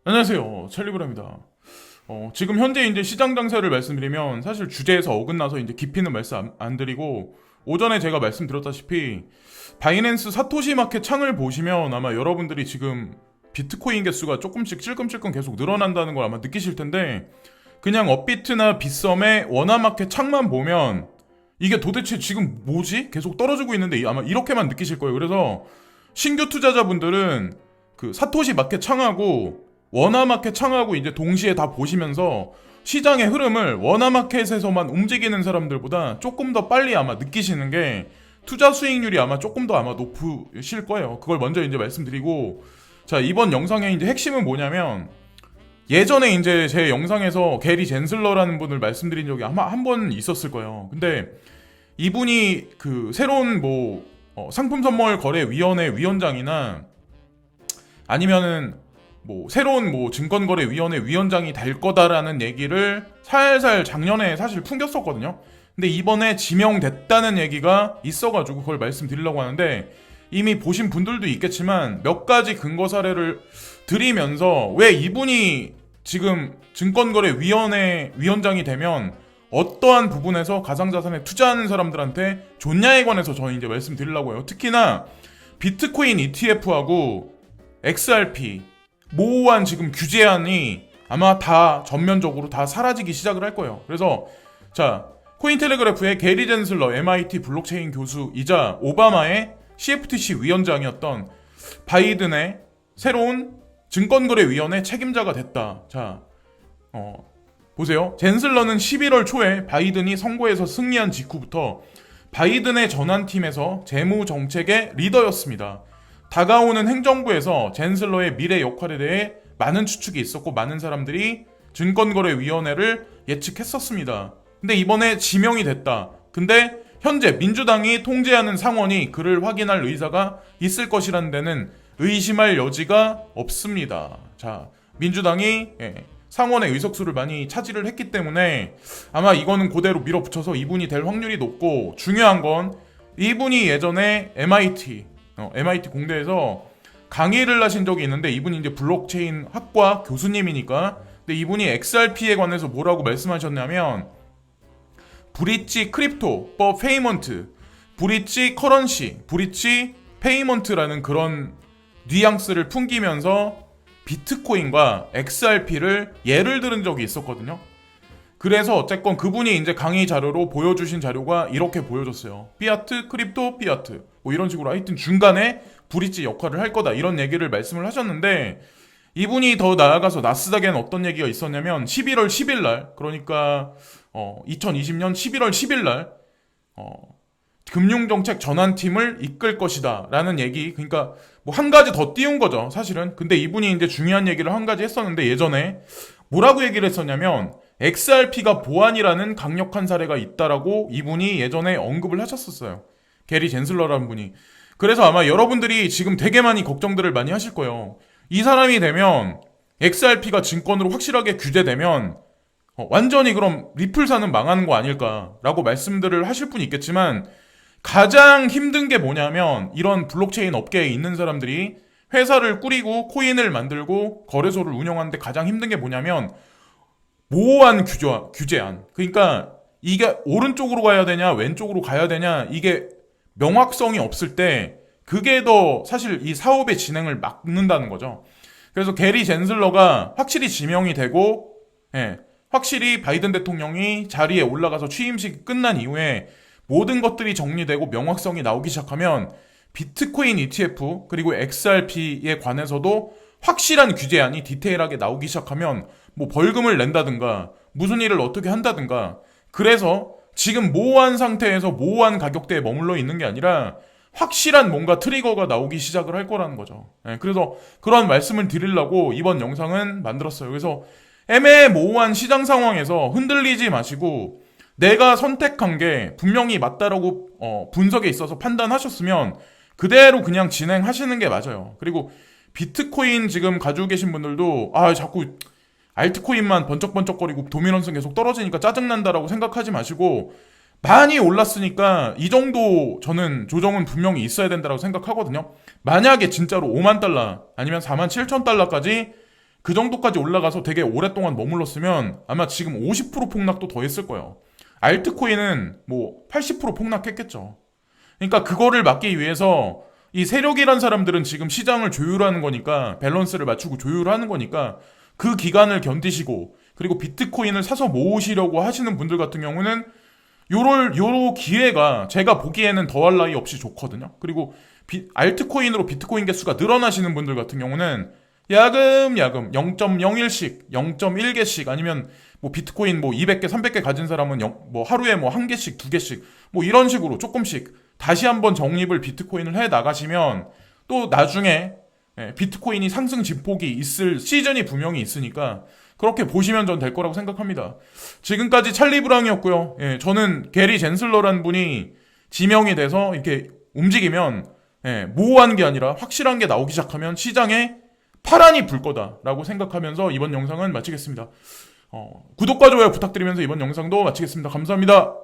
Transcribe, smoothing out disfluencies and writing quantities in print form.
안녕하세요. 찰리브라입니다. 지금 현재 이제 시장 장세를 말씀드리면 사실 주제에서 어긋나서 이제 깊이는 말씀 안 드리고 오전에 제가 말씀드렸다시피 바이낸스 사토시 마켓 창을 보시면 아마 여러분들이 지금 비트코인 개수가 조금씩 찔끔찔끔 계속 늘어난다는 걸 아마 느끼실 텐데 그냥 업비트나 빗썸의 원화 마켓 창만 보면 이게 도대체 지금 뭐지? 계속 떨어지고 있는데 아마 이렇게만 느끼실 거예요. 그래서 신규 투자자분들은 그 사토시 마켓 창하고 원화마켓 창하고 이제 동시에 다 보시면서 시장의 흐름을 원화마켓에서만 움직이는 사람들보다 조금 더 빨리 아마 느끼시는 게 투자 수익률이 아마 조금 더 아마 높으실 거예요. 그걸 먼저 이제 말씀드리고, 자, 이번 영상의 이제 핵심은 뭐냐면 예전에 이제 제 영상에서 게리 젠슬러라는 분을 말씀드린 적이 아마 한 번 있었을 거예요. 근데 이분이 그 새로운 뭐 상품선물거래위원회 위원장이나 아니면은 뭐 새로운 뭐 증권거래위원회 위원장이 될 거다라는 얘기를 살살 작년에 사실 풍겼었거든요. 근데 이번에 지명됐다는 얘기가 있어가지고 그걸 말씀드리려고 하는데 이미 보신 분들도 있겠지만 몇 가지 근거 사례를 드리면서 왜 이분이 지금 증권거래위원회 위원장이 되면 어떠한 부분에서 가상자산에 투자하는 사람들한테 좋냐에 관해서 저는 이제 말씀드리려고 해요. 특히나 비트코인 ETF하고 XRP 모호한 지금 규제안이 아마 다 전면적으로 다 사라지기 시작을 할 거예요. 그래서 자, 코인텔레그래프의 게리 젠슬러 MIT 블록체인 교수이자 오바마의 CFTC 위원장이었던 바이든의 새로운 증권거래위원회 책임자가 됐다. 자, 보세요. 젠슬러는 11월 초에 바이든이 선거에서 승리한 직후부터 바이든의 전환팀에서 재무정책의 리더였습니다. 다가오는 행정부에서 젠슬러의 미래 역할에 대해 많은 추측이 있었고 많은 사람들이 증권거래위원회를 예측했었습니다. 근데 이번에 지명이 됐다. 근데 현재 민주당이 통제하는 상원이 그를 확인할 의사가 있을 것이라는 데는 의심할 여지가 없습니다. 자, 민주당이 상원의 의석수를 많이 차지를 했기 때문에 아마 이거는 그대로 밀어붙여서 이분이 될 확률이 높고, 중요한 건 이분이 예전에 MIT 공대에서 강의를 하신 적이 있는데 이분이 이제 블록체인 학과 교수님이니까, 근데 이분이 XRP에 관해서 뭐라고 말씀하셨냐면 브릿지 크립토법 페이먼트, 브릿지 커런시, 브릿지 페이먼트라는 그런 뉘앙스를 풍기면서 비트코인과 XRP를 예를 들은 적이 있었거든요. 그래서 어쨌건 그분이 이제 강의 자료로 보여주신 자료가 이렇게 보여졌어요. 피아트, 크립토, 피아트. 뭐 이런 식으로 하여튼 중간에 브릿지 역할을 할 거다. 이런 얘기를 말씀을 하셨는데, 이분이 더 나아가서 나스닥에는 어떤 얘기가 있었냐면 11월 10일 날, 그러니까 2020년 11월 10일 날 금융정책 전환팀을 이끌 것이다 라는 얘기. 그러니까 뭐 한 가지 더 띄운 거죠, 사실은. 근데 이분이 이제 중요한 얘기를 한 가지 했었는데, 예전에 뭐라고 얘기를 했었냐면 XRP가 보안이라는 강력한 사례가 있다라고 이분이 예전에 언급을 하셨었어요. 게리 젠슬러라는 분이. 그래서 아마 여러분들이 지금 되게 많이 걱정들을 많이 하실 거예요. 이 사람이 되면 XRP가 증권으로 확실하게 규제되면 완전히 그럼 리플사는 망하는 거 아닐까라고 말씀들을 하실 분이 있겠지만, 가장 힘든 게 뭐냐면 이런 블록체인 업계에 있는 사람들이 회사를 꾸리고 코인을 만들고 거래소를 운영하는데 가장 힘든 게 뭐냐면 모호한 규제안. 그러니까 이게 오른쪽으로 가야 되냐 왼쪽으로 가야 되냐, 이게 명확성이 없을 때 그게 더 사실 이 사업의 진행을 막는다는 거죠. 그래서 게리 젠슬러가 확실히 지명이 되고, 확실히 바이든 대통령이 자리에 올라가서 취임식이 끝난 이후에 모든 것들이 정리되고 명확성이 나오기 시작하면 비트코인 ETF 그리고 XRP에 관해서도 확실한 규제안이 디테일하게 나오기 시작하면 뭐 벌금을 낸다든가 무슨 일을 어떻게 한다든가, 그래서 지금 모호한 상태에서 모호한 가격대에 머물러 있는 게 아니라 확실한 뭔가 트리거가 나오기 시작을 할 거라는 거죠. 그래서 그런 말씀을 드리려고 이번 영상은 만들었어요. 그래서 애매모호한 시장 상황에서 흔들리지 마시고 내가 선택한 게 분명히 맞다라고 분석에 있어서 판단하셨으면 그대로 그냥 진행하시는 게 맞아요. 그리고 비트코인 지금 가지고 계신 분들도 자꾸 알트코인만 번쩍번쩍거리고 도미넌스 계속 떨어지니까 짜증난다라고 생각하지 마시고, 많이 올랐으니까 이 정도 저는 조정은 분명히 있어야 된다고 생각하거든요. 만약에 진짜로 5만 달러 아니면 4만 7천 달러까지 그 정도까지 올라가서 되게 오랫동안 머물렀으면 아마 지금 50% 폭락도 더 했을 거예요. 알트코인은 뭐 80% 폭락했겠죠. 그러니까 그거를 막기 위해서 이 세력이란 사람들은 지금 시장을 조율하는 거니까, 밸런스를 맞추고 조율하는 거니까 그 기간을 견디시고, 그리고 비트코인을 사서 모으시려고 하시는 분들 같은 경우는 요로 기회가 제가 보기에는 더할 나위 없이 좋거든요. 그리고 알트코인으로 비트코인 개수가 늘어나시는 분들 같은 경우는 야금야금 0.01씩, 0.1개씩, 아니면 뭐 비트코인 뭐 200개, 300개 가진 사람은 뭐 하루에 뭐 한 개씩, 두 개씩, 뭐 이런 식으로 조금씩 다시 한번 적립을 비트코인을 해 나가시면 또 나중에 비트코인이 상승 진폭이 있을 시즌이 분명히 있으니까 그렇게 보시면 전 될 거라고 생각합니다. 지금까지 찰리 브랑이었고요. 저는 게리 젠슬러라는 분이 지명이 돼서 이렇게 움직이면 모호한 게 아니라 확실한 게 나오기 시작하면 시장에 파란이 불 거다라고 생각하면서 이번 영상은 마치겠습니다. 구독과 좋아요 부탁드리면서 이번 영상도 마치겠습니다. 감사합니다.